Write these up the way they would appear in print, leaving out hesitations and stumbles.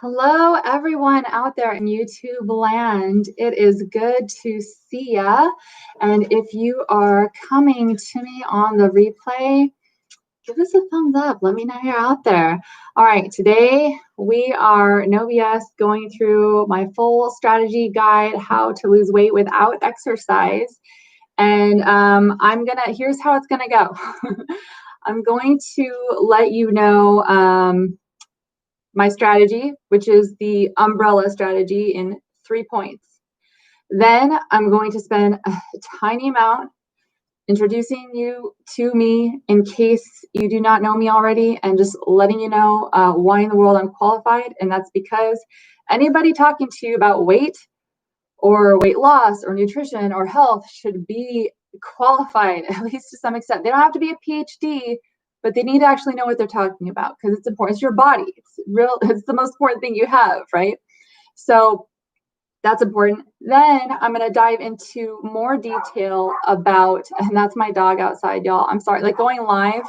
Hello, everyone out there in YouTube land. It is good to see ya. And if you are coming to me on the replay, give us a thumbs up. Let me know you're out there. All right, today we are no BS going through my full strategy guide, how to lose weight without exercise. And here's how it's gonna go. I'm going to let you know my strategy, which is the umbrella strategy in 3 points. Then I'm going to spend a tiny amount introducing you to me in case you do not know me already, and just letting you know why in the world I'm qualified. And that's because anybody talking to you about weight or weight loss or nutrition or health should be qualified, at least to some extent. They don't have to be a PhD, but they need to actually know what they're talking about, because it's important. It's your body. It's the most important thing you have, right? So that's important. Then I'm going to dive into more detail about, and that's my dog outside, y'all. I'm sorry, like going live,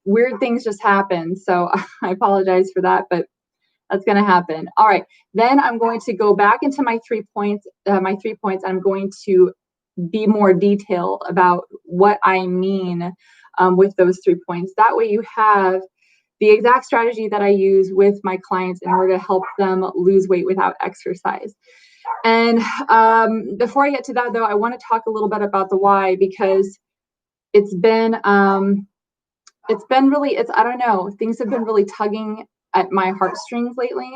weird things just happen. So I apologize for that, but that's going to happen. All right. Then I'm going to go back into my 3 points. I'm going to be more detailed about what I mean with those 3 points. That way you have the exact strategy that I use with my clients in order to help them lose weight without exercise. And before I get to that, though, I want to talk a little bit about the why, because it's been really, I don't know, things have been really tugging at my heartstrings lately.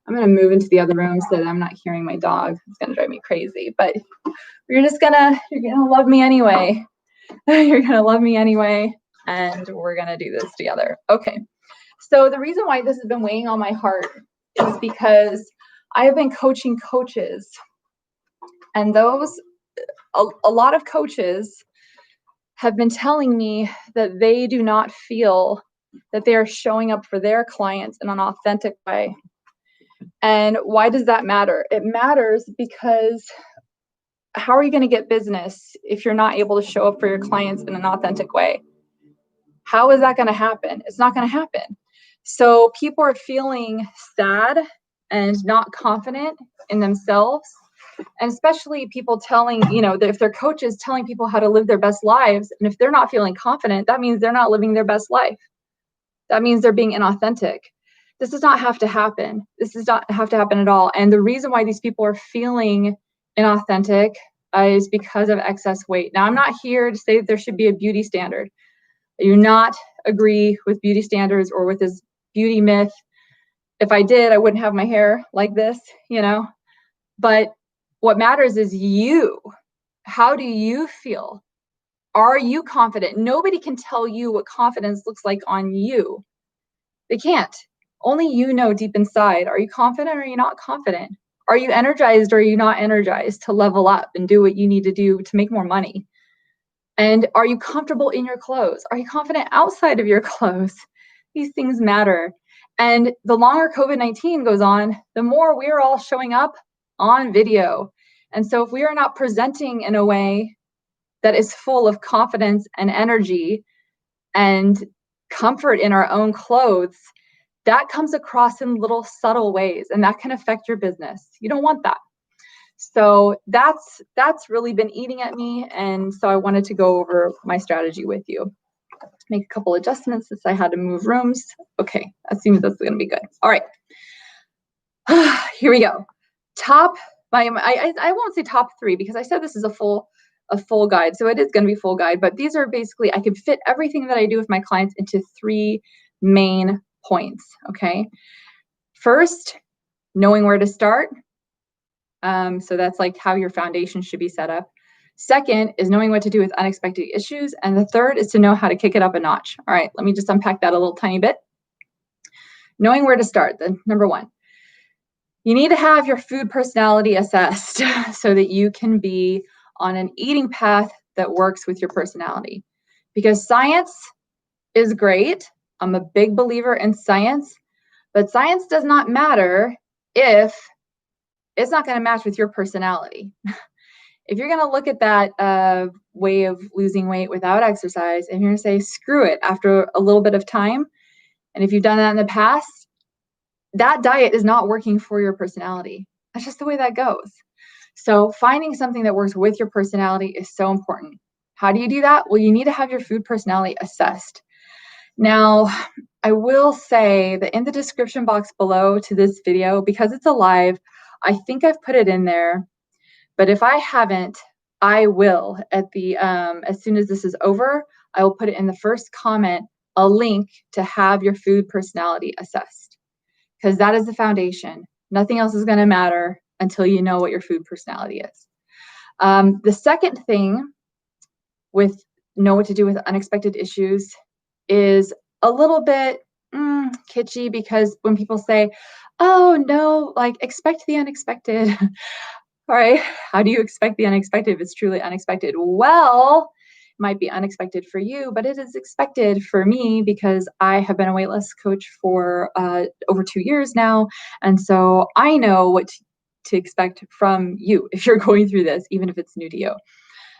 I'm going to move into the other room so that I'm not hearing my dog. It's going to drive me crazy, but you're going to love me anyway. You're going to love me anyway, and we're going to do this together. Okay. So the reason why this has been weighing on my heart is because I have been coaching coaches, and a lot of coaches have been telling me that they do not feel that they are showing up for their clients in an authentic way. And why does that matter? It matters because how are you going to get business if you're not able to show up for your clients in an authentic way? How is that going to happen? It's not going to happen. So people are feeling sad and not confident in themselves. And especially people telling, if their coaches telling people how to live their best lives, and if they're not feeling confident, that means they're not living their best life. That means they're being inauthentic. This does not have to happen. This does not have to happen at all. And the reason why these people are feeling inauthentic is because of excess weight. Now, I'm not here to say that there should be a beauty standard. I do not agree with beauty standards or with this beauty myth. If I did, I wouldn't have my hair like this, But what matters is you. How do you feel? Are you confident? Nobody can tell you what confidence looks like on you. They can't. Only you know deep inside. Are you confident or are you not confident? Are you energized or are you not energized to level up and do what you need to do to make more money? And are you comfortable in your clothes? Are you confident outside of your clothes? These things matter. And the longer COVID-19 goes on, the more we're all showing up on video. And so if we are not presenting in a way that is full of confidence and energy and comfort in our own clothes, that comes across in little subtle ways, and that can affect your business. You don't want that. So that's really been eating at me, and so I wanted to go over my strategy with you. Make a couple adjustments since I had to move rooms. Okay, that seems that's going to be good. All right, here we go. I won't say top 3 because I said this is a full guide, so it is going to be full guide. But these are basically, I can fit everything that I do with my clients into 3 main points. Okay, first, knowing where to start. So that's like how your foundation should be set up. Second is knowing what to do with unexpected issues. And the third is to know how to kick it up a notch. All right, let me just unpack that a little tiny bit. Knowing where to start, then number 1. You need to have your food personality assessed so that you can be on an eating path that works with your personality. Because science is great. I'm a big believer in science, but science does not matter if it's not going to match with your personality. If you're going to look at that way of losing weight without exercise and you're going to say, screw it, after a little bit of time, and if you've done that in the past, that diet is not working for your personality. That's just the way that goes. So finding something that works with your personality is so important. How do you do that? Well, you need to have your food personality assessed. Now, I will say that in the description box below to this video, because it's a live, I think I've put it in there, but if I haven't, I will at the as soon as this is over, I will put it in the first comment, a link to have your food personality assessed, because that is the foundation. Nothing else is going to matter until you know what your food personality is. The second thing with know what to do with unexpected issues is a little bit kitschy, because when people say, oh no, like expect the unexpected. All right, how do you expect the unexpected if it's truly unexpected? Well, it might be unexpected for you, but it is expected for me because I have been a weight loss coach for over 2 years now. And so I know what to expect from you if you're going through this, even if it's new to you.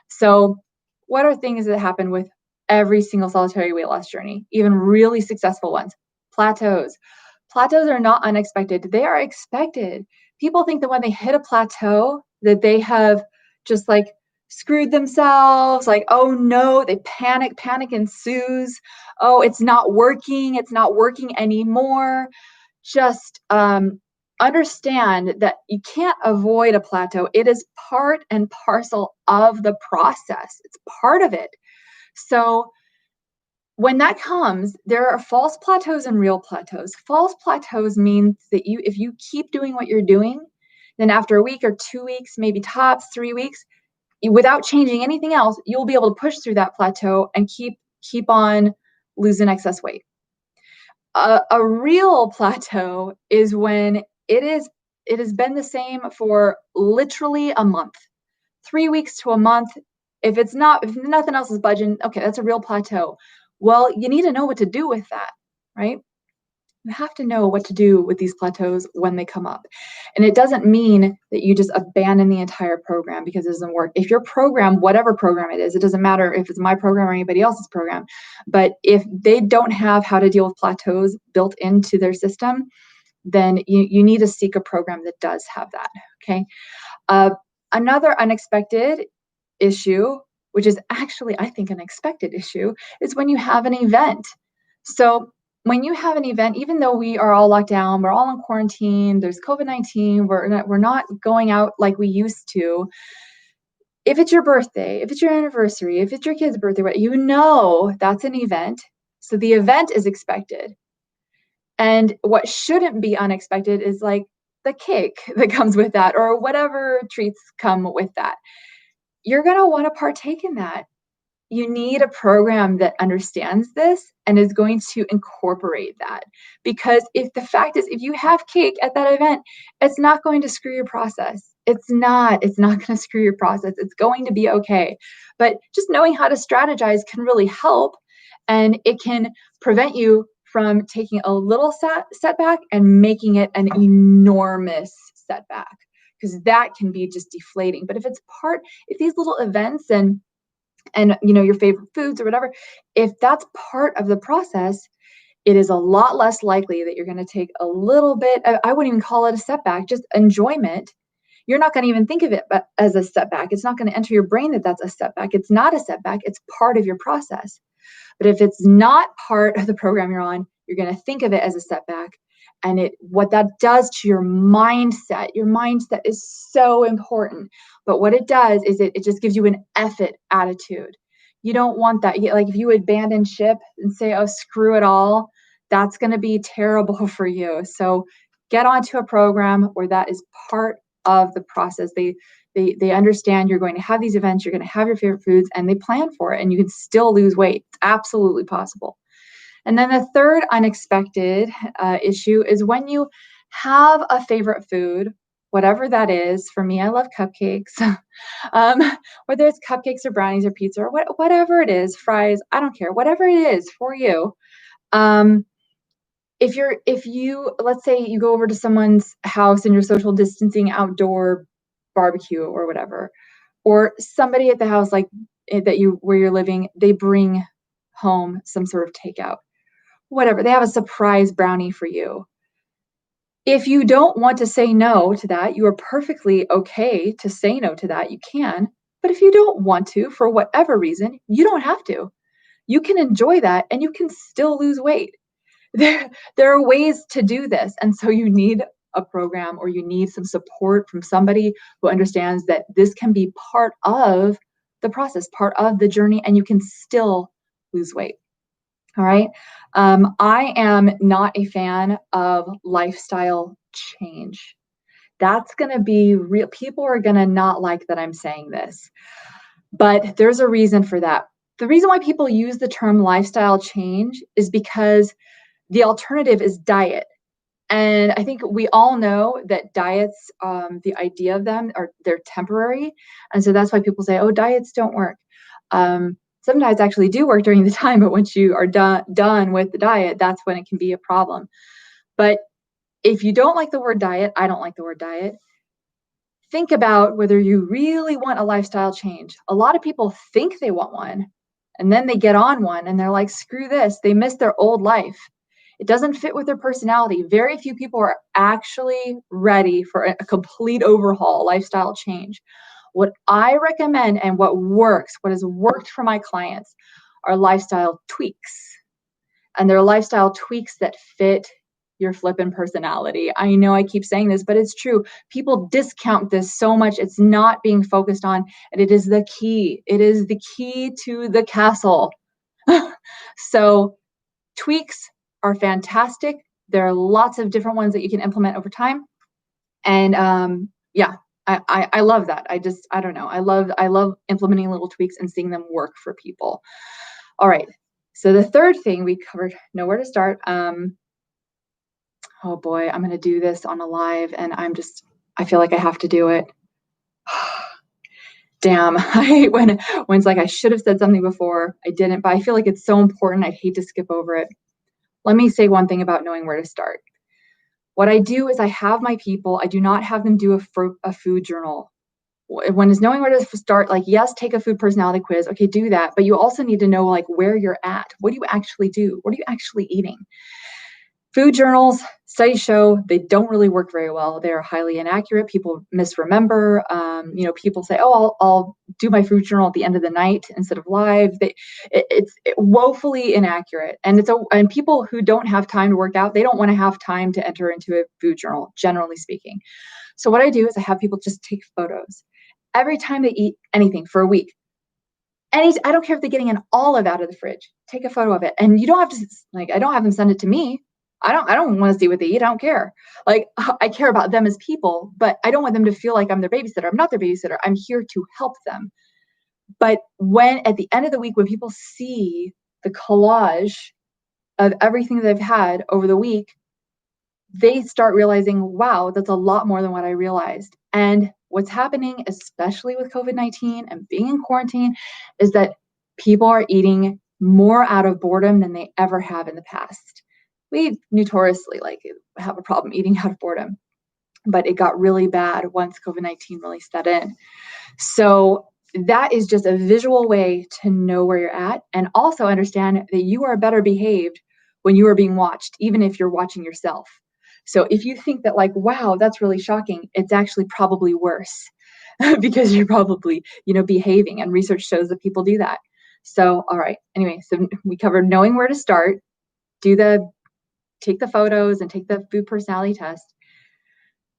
So what are things that happen with every single solitary weight loss journey, even really successful ones? Plateaus. Plateaus are not unexpected. They are expected. People think that when they hit a plateau that they have just like screwed themselves, like, oh no, they panic ensues. Oh, it's not working anymore. Just understand that you can't avoid a plateau. It is part and parcel of the process. It's part of it. So when that comes, there are false plateaus and real plateaus. False plateaus means that if you keep doing what you're doing, then after a week or 2 weeks, maybe tops 3 weeks, without changing anything else, you'll be able to push through that plateau and keep on losing excess weight. A real plateau is when it has been the same for literally a month, 3 weeks to a month. If nothing else is budging, okay, that's a real plateau. Well, you need to know what to do with that, right? You have to know what to do with these plateaus when they come up. And it doesn't mean that you just abandon the entire program because it doesn't work. If your program, whatever program it is, it doesn't matter if it's my program or anybody else's program, but if they don't have how to deal with plateaus built into their system, then you need to seek a program that does have that, okay? Another unexpected issue, which is actually, I think, an expected issue, is when you have an event. So when you have an event, even though we are all locked down, we're all in quarantine, there's COVID-19, we're not going out like we used to. If it's your birthday, if it's your anniversary, if it's your kid's birthday, you know that's an event. So the event is expected. And what shouldn't be unexpected is like the cake that comes with that or whatever treats come with that. You're going to want to partake in that. You need a program that understands this and is going to incorporate that. Because if you have cake at that event, it's not going to screw your process. It's not going to screw your process. It's going to be okay. But just knowing how to strategize can really help, and it can prevent you from taking a little setback and making it an enormous setback, because that can be just deflating. But if these little events and your favorite foods or whatever, if that's part of the process, it is a lot less likely that you're going to take a little bit, I wouldn't even call it a setback, just enjoyment. You're not going to even think of it as a setback. It's not going to enter your brain that that's a setback. It's not a setback. It's part of your process. But if it's not part of the program you're on, you're going to think of it as a setback. And what that does to your mindset is so important. But what it does is it just gives you an effort attitude. You don't want that. Like if you abandon ship and say, oh, screw it all, that's going to be terrible for you. So get onto a program where that is part of the process. They understand you're going to have these events, you're going to have your favorite foods, and they plan for it, and you can still lose weight. It's absolutely possible. And then the third unexpected issue is when you have a favorite food, whatever that is. For me, I love cupcakes. Whether it's cupcakes or brownies or pizza or whatever it is, fries, I don't care. Whatever it is for you. If you, let's say you go over to someone's house and you're social distancing outdoor barbecue or whatever, or somebody at the house like where you're living, they bring home some sort of takeout, whatever, they have a surprise brownie for you. If you don't want to say no to that, you are perfectly okay to say no to that. You can. But if you don't want to, for whatever reason, you don't have to. You can enjoy that and you can still lose weight. There are ways to do this. And so you need a program or you need some support from somebody who understands that this can be part of the process, part of the journey, and you can still lose weight. All right. I am not a fan of lifestyle change. That's going to be real. People are going to not like that I'm saying this, but there's a reason for that. The reason why people use the term lifestyle change is because the alternative is diet. And I think we all know that diets, the idea of them they're temporary. And so that's why people say, oh, diets don't work. Some diets actually do work during the time, but once you are done with the diet, that's when it can be a problem. But if you don't like the word diet, I don't like the word diet. Think about whether you really want a lifestyle change. A lot of people think they want one, and then they get on one and they're like, screw this. They miss their old life. It doesn't fit with their personality. Very few people are actually ready for a complete overhaul, lifestyle change. What I recommend and what has worked for my clients are lifestyle tweaks. And they're lifestyle tweaks that fit your flippin' personality. I know I keep saying this, but it's true. People discount this so much. It's not being focused on, and it is the key. It is the key to the castle. So tweaks are fantastic. There are lots of different ones that you can implement over time. And yeah, I love that. I don't know. I love implementing little tweaks and seeing them work for people. All right. So the third thing we covered, know where to start. Oh boy, I'm going to do this on a live and I feel like I have to do it. Damn, I hate when it's like I should have said something before, I didn't, but I feel like it's so important. I'd hate to skip over it. Let me say one thing about knowing where to start. What I do is I have my people, I do not have them do a food journal. When is knowing where to start, like, yes, take a food personality quiz. Okay, do that. But you also need to know like where you're at. What do you actually do? What are you actually eating? Food journals, studies show they don't really work very well. They're highly inaccurate. People misremember. People say, "Oh, I'll do my food journal at the end of the night instead of live." It's woefully inaccurate, and people who don't have time to work out, they don't want to have time to enter into a food journal, generally speaking. So what I do is I have people just take photos every time they eat anything for a week. I don't care if they're getting an olive out of the fridge. Take a photo of it, and you don't have to I don't have them send it to me. I don't want to see what they eat. I don't care. Like, I care about them as people, but I don't want them to feel like I'm their babysitter. I'm not their babysitter. I'm here to help them. But when at the end of the week, when people see the collage of everything they've had over the week, they start realizing, wow, that's a lot more than what I realized. And what's happening, especially with COVID-19 and being in quarantine, is that people are eating more out of boredom than they ever have in the past. We notoriously have a problem eating out of boredom, but it got really bad once COVID-19 really set in. So that is just a visual way to know where you're at, and also understand that you are better behaved when you are being watched, even if you're watching yourself. So if you think that wow, that's really shocking, it's actually probably worse because you're probably, behaving, and research shows that people do that. So, all right. Anyway, so we covered knowing where to start, take the photos and take the food personality test.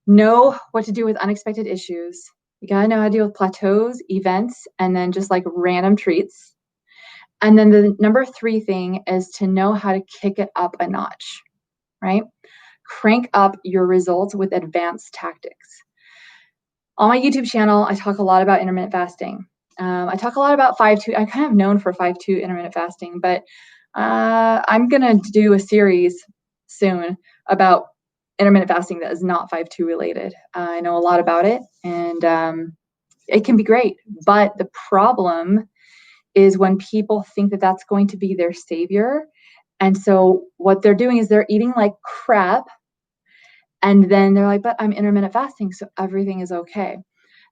Know what to do with unexpected issues. You gotta know how to deal with plateaus, events, and then just random treats. And then the number 3 thing is to know how to kick it up a notch, right? Crank up your results with advanced tactics. On my YouTube channel, I talk a lot about intermittent fasting. I talk a lot about 5-2. I'm kind of known for 5-2 intermittent fasting, but I'm gonna do a series soon about intermittent fasting that is not 5-2 related. I know a lot about it, and it can be great. But the problem is when people think that that's going to be their savior. And so what they're doing is they're eating like crap. And then they're like, but I'm intermittent fasting, so everything is okay.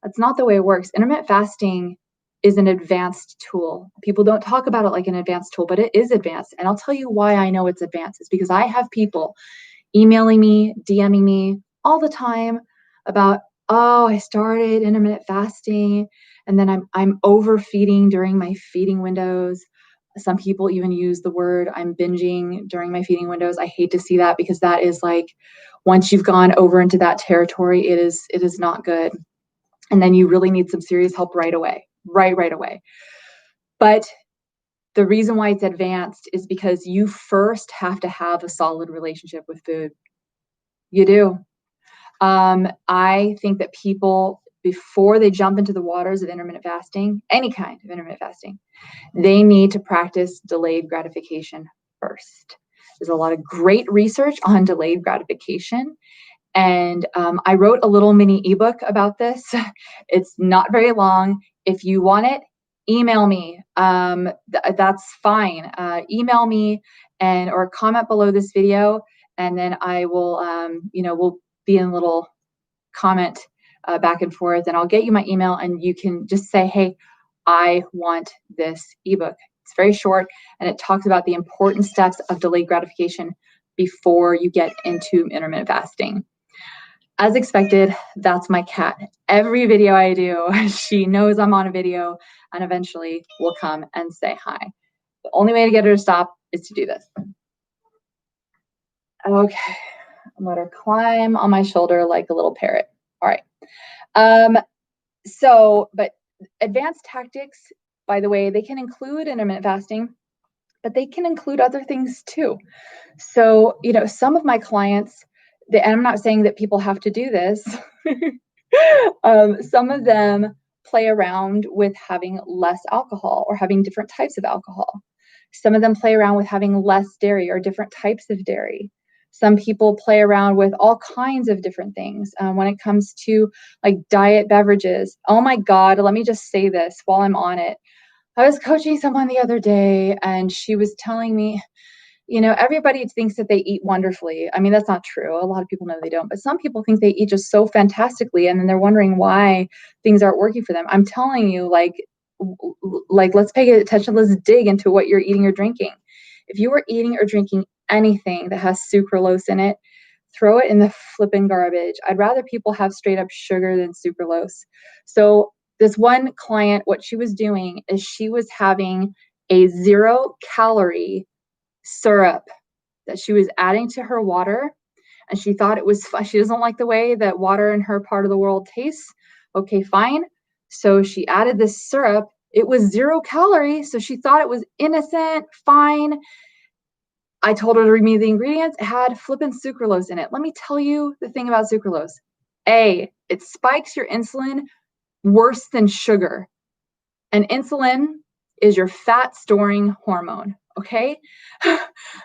That's not the way it works. Intermittent fasting is an advanced tool. People don't talk about it like an advanced tool, but it is advanced. And I'll tell you why I know it's advanced. It's because I have people emailing me, DMing me all the time about, oh, I started intermittent fasting and then I'm overfeeding during my feeding windows. Some people even use the word I'm binging during my feeding windows. I hate to see that because that is like, once you've gone over into that territory, it is not good. And then you really need some serious help right away, right away. But the reason why it's advanced is because you first have to have a solid relationship with food. You do. I think that people, before they jump into the waters of intermittent fasting, any kind of intermittent fasting, they need to practice delayed gratification first. There's a lot of great research on delayed gratification. And I wrote a little mini ebook about this. It's not very long. If you want it, email me. That's fine. Email me or comment below this video, and then I will, we'll be in a little comment back and forth, and I'll get you my email, and you can just say, hey, I want this ebook. It's very short, and it talks about the important steps of delayed gratification before you get into intermittent fasting. As expected, that's my cat. Every video I do, she knows I'm on a video and eventually will come and say hi. The only way to get her to stop is to do this. Okay, let her climb on my shoulder like a little parrot. All right. But advanced tactics, by the way, they can include intermittent fasting, but they can include other things too. So, some of my clients, and I'm not saying that people have to do this. Some of them play around with having less alcohol or having different types of alcohol. Some of them play around with having less dairy or different types of dairy. Some people play around with all kinds of different things when it comes to like diet beverages. Oh my God, let me just say this while I'm on it. I was coaching someone the other day and she was telling me, everybody thinks that they eat wonderfully. I mean, that's not true. A lot of people know they don't, but some people think they eat just so fantastically, and then they're wondering why things aren't working for them. I'm telling you, like let's pay attention. Let's dig into what you're eating or drinking. If you are eating or drinking anything that has sucralose in it, throw it in the flipping garbage. I'd rather people have straight up sugar than sucralose. So this one client, what she was doing is she was having a 0-calorie syrup that she was adding to her water, and she thought it was fun. She doesn't like the way that water in her part of the world tastes. Okay, fine. So she added this syrup. It was 0 calories, so she thought it was innocent, fine. I told her to read me the ingredients. It had flippin' sucralose in it. Let me tell you the thing about sucralose. A, it spikes your insulin worse than sugar. And insulin is your fat storing hormone. Okay.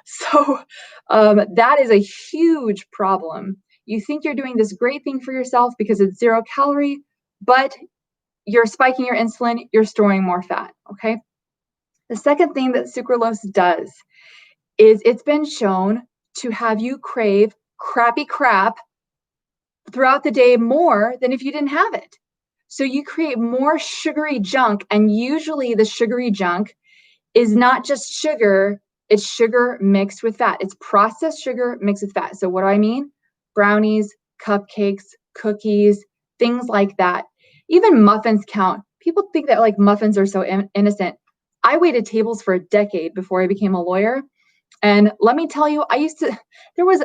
So that is a huge problem. You think you're doing this great thing for yourself because it's 0 calorie, but you're spiking your insulin, you're storing more fat. Okay. The second thing that sucralose does is it's been shown to have you crave crappy crap throughout the day more than if you didn't have it. So you create more sugary junk, and usually the sugary junk is not just sugar, it's sugar mixed with fat. It's processed sugar mixed with fat. So what do I mean? Brownies, cupcakes, cookies, things like that. Even muffins count. People think that like muffins are so innocent. I waited tables for a decade before I became a lawyer. And let me tell you, it was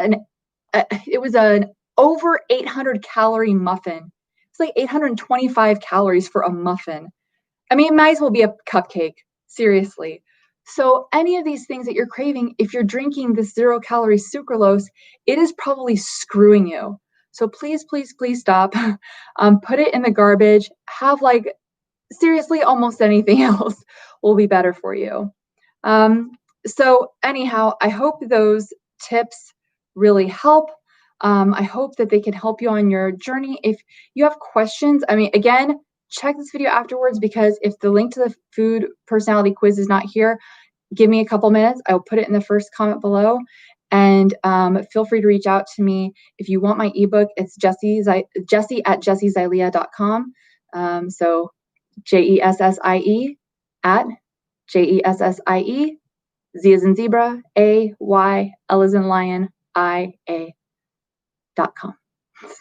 an over 800 calorie muffin. It's like 825 calories for a muffin. I mean, it might as well be a cupcake, seriously. So any of these things that you're craving, if you're drinking this 0 calorie sucralose, it is probably screwing you. So please, please, please stop. Put it in the garbage. Have seriously, almost anything else will be better for you. So anyhow, I hope those tips really help. I hope that they can help you on your journey. If you have questions, I mean, again, check this video afterwards, because if the link to the food personality quiz is not here, give me a couple minutes. I'll put it in the first comment below. And feel free to reach out to me. If you want my ebook, it's Jessie at jessiezailea.com. So JESSIE at JESSIE, Z as in zebra, AY, L as in lion,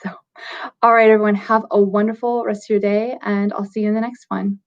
So, all right, everyone, have a wonderful rest of your day, and I'll see you in the next one.